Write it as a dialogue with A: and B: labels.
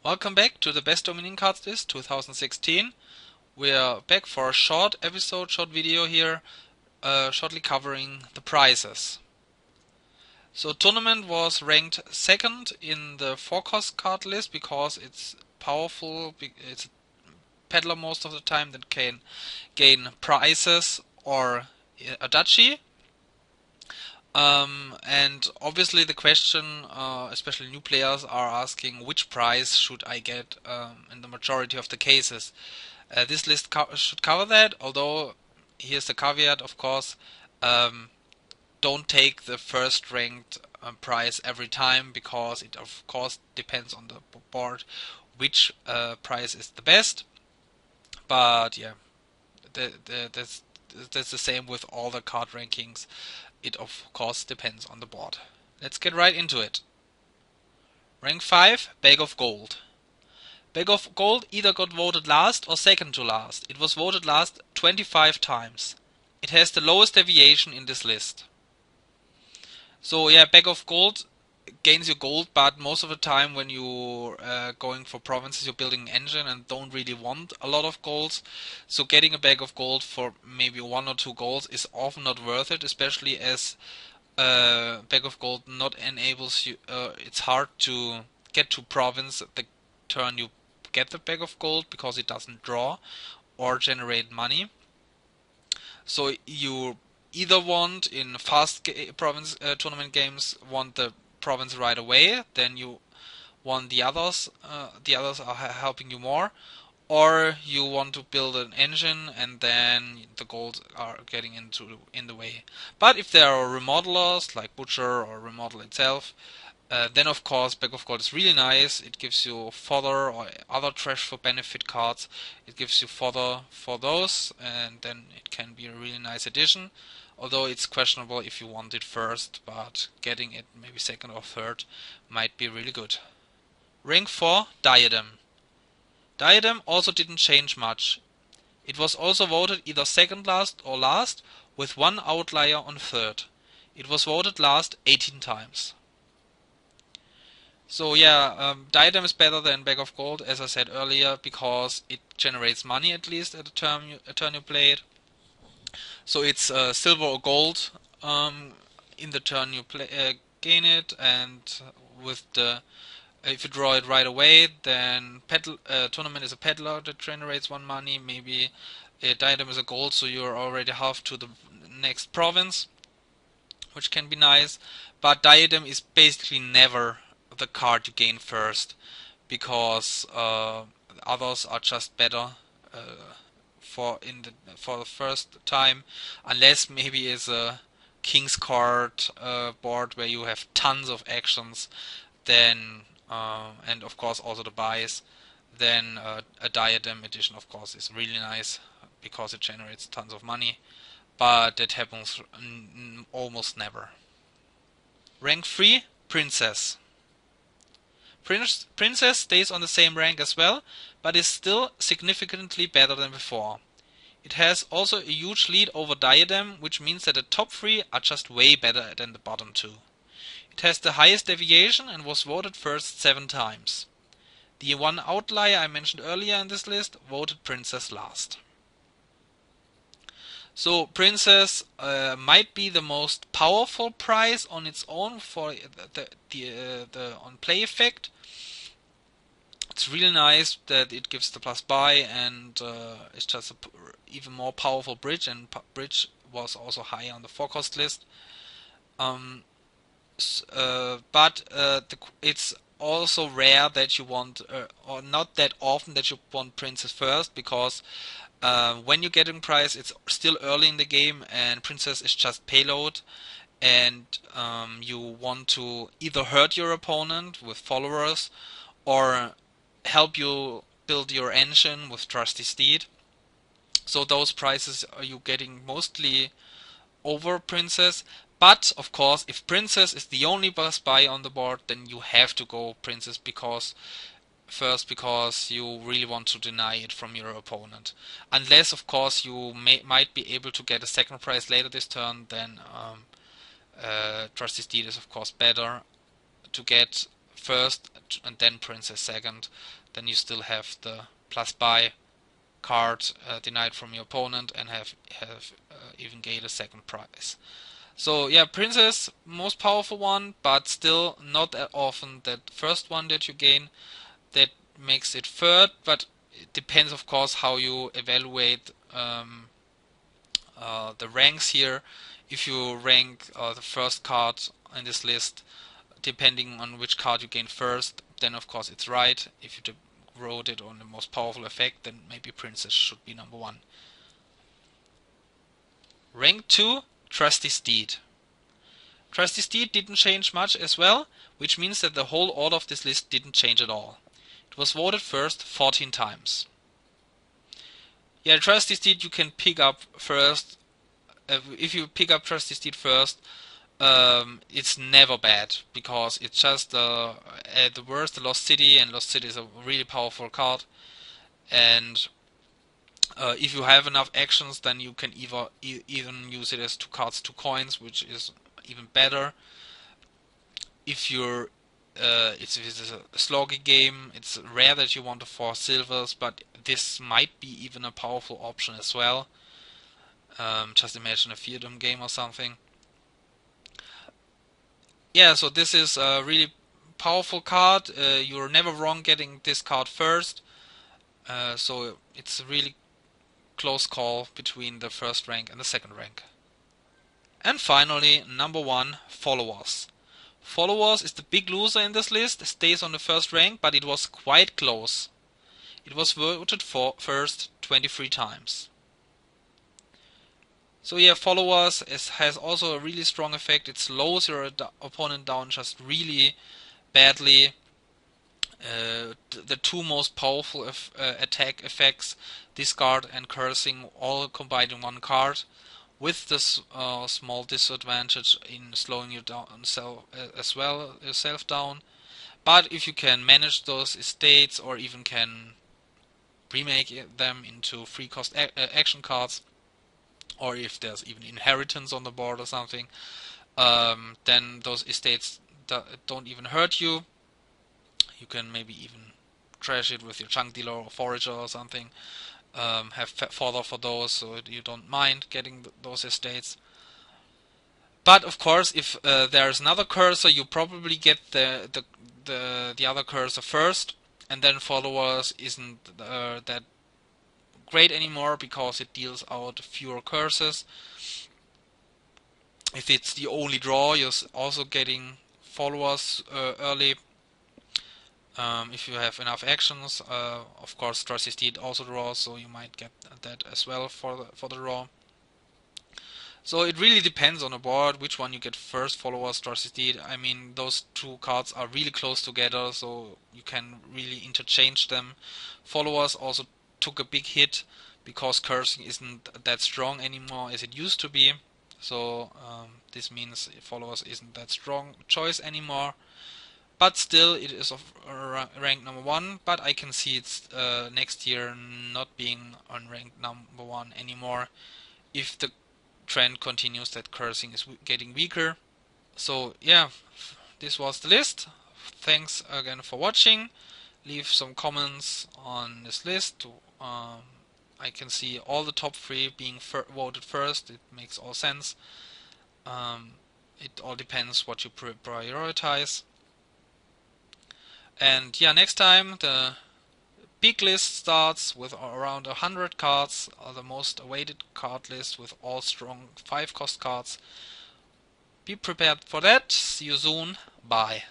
A: Welcome back to the Best Dominion Cards List 2016. We are back for a short video here, shortly covering the prizes. So Tournament was ranked second in the forecast card list because it's powerful, it's a peddler most of the time that can gain prizes or a duchy. And obviously the question, especially new players are asking, which prize should I get in the majority of the cases. This list should cover that, although here's the caveat, of course. Um, don't take the first ranked prize every time, because it of course depends on the board which prize is the best. But yeah, that's the same with all the card rankings. It of course depends on the board. Let's get right into it. Rank 5, Bag of Gold. Bag of Gold either got voted last or second to last. It was voted last 25 times. It has the lowest deviation in this list. So yeah, Bag of Gold gains you gold, but most of the time when you're going for provinces, you're building an engine and don't really want a lot of golds. So getting a bag of gold for maybe 1 or 2 golds is often not worth it, especially as bag of gold not enables you. It's hard to get to province the turn you get the bag of gold, because it doesn't draw or generate money. So you either want, in fast province tournament games, want the province right away, then you want the others. The others are helping you more, or you want to build an engine and then the golds are getting in the way. But if there are remodelers like Butcher or Remodel itself, then of course Bag of Gold is really nice. It gives you fodder or other trash for benefit cards. It gives you fodder for those, and then it can be a really nice addition. Although it's questionable if you want it first, but getting it maybe second or third might be really good. Rank 4, Diadem. Diadem also didn't change much. It was also voted either second last or last, with one outlier on third. It was voted last 18 times. So yeah, Diadem is better than Bag of Gold, as I said earlier, because it generates money at least at a turn you play it. So it's silver or gold in the turn you gain it, and with the if you draw it right away, then tournament is a peddler that generates 1 money. Maybe a Diadem is a gold, so you're already half to the next province, which can be nice. But Diadem is basically never the card you gain first, because others are just better for the first time, unless maybe it's a King's card board where you have tons of actions, then and of course also the buys, then a Diadem edition of course is really nice because it generates tons of money, but that happens almost never. Rank 3, Princess. Princess stays on the same rank as well, but is still significantly better than before. It has also a huge lead over Diadem, which means that the top 3 are just way better than the bottom 2. It has the highest deviation and was voted first 7 times. The one outlier I mentioned earlier in this list voted Princess last. So Princess might be the most powerful prize on its own for the on play effect. It's really nice that it gives the plus buy, and it's just an even more powerful bridge, and bridge was also high on the forecast list. But it's also rare that you want, or not that often that you want Princess first, because when you're getting prize, it's still early in the game, and Princess is just payload, and you want to either hurt your opponent with followers, or help you build your engine with Trusty Steed. So those prizes are you getting mostly over Princess. But of course, if Princess is the only boss buy on the board, then you have to go Princess, because you really want to deny it from your opponent. Unless, of course, you might be able to get a second prize later this turn, then Trusty Steed is of course better to get first and then princess second. Then you still have the plus buy card denied from your opponent and have even gained a second prize. So yeah, princess, most powerful one, but still not that often that first one that you gain that makes it third, but it depends of course how you evaluate the ranks here. If you rank the first card in this list depending on which card you gain first, then of course it's right. If you wrote it on the most powerful effect, then maybe princess should be number 1. Rank 2, Trusty Steed. Trusty Steed didn't change much as well, which means that the whole order of this list didn't change at all. It was voted first 14 times. Yeah, Trusty Steed you can pick up first. If you pick up Trusty Steed first, it's never bad, because it's just at the worst the Lost City, and Lost City is a really powerful card. And if you have enough actions, then you can even use it as 2 cards, 2 coins, which is even better. If you're it's a sloggy game, it's rare that you want the 4 silvers, but this might be even a powerful option as well. Just imagine a Diadem game or something. Yeah, so this is a really powerful card. You're never wrong getting this card first. So it's a really close call between the first rank and the second rank. And finally, number 1, Followers. Followers is the big loser in this list, stays on the first rank, but it was quite close. It was voted for first 23 times. So yeah, Followers has also a really strong effect. It slows your opponent down just really badly. The 2 most powerful attack effects, Discard and Cursing, all combined in 1 card, with this small disadvantage in slowing you down as well yourself down. But if you can manage those estates, or even can remake them into free cost action cards, or if there's even inheritance on the board or something, then those estates don't even hurt you. You can maybe even trash it with your junk dealer or forager or something. Have fodder for those, so you don't mind getting those estates. But of course, if there's another cursor, you probably get the other cursor first, and then Followers isn't that great anymore, because it deals out fewer curses. If it's the only draw, you're also getting Followers early. If you have enough actions, of course Trusty Steed also draws, so you might get that as well for the draw. So it really depends on the board which one you get first, Followers, Trusty Steed. I mean, those 2 cards are really close together, so you can really interchange them. Followers also took a big hit because Cursing isn't that strong anymore as it used to be. So this means Followers isn't that strong choice anymore. But still, it is of rank number 1, but I can see it's next year not being on rank number 1 anymore if the trend continues that Cursing is getting weaker. So yeah, this was the list. Thanks again for watching. Leave some comments on this list. I can see all the top 3 being voted first. It makes all sense. It all depends what you prioritize. And yeah, next time the big list starts with around 100 cards, the most awaited card list with all strong 5 cost cards. Be prepared for that. See you soon. Bye.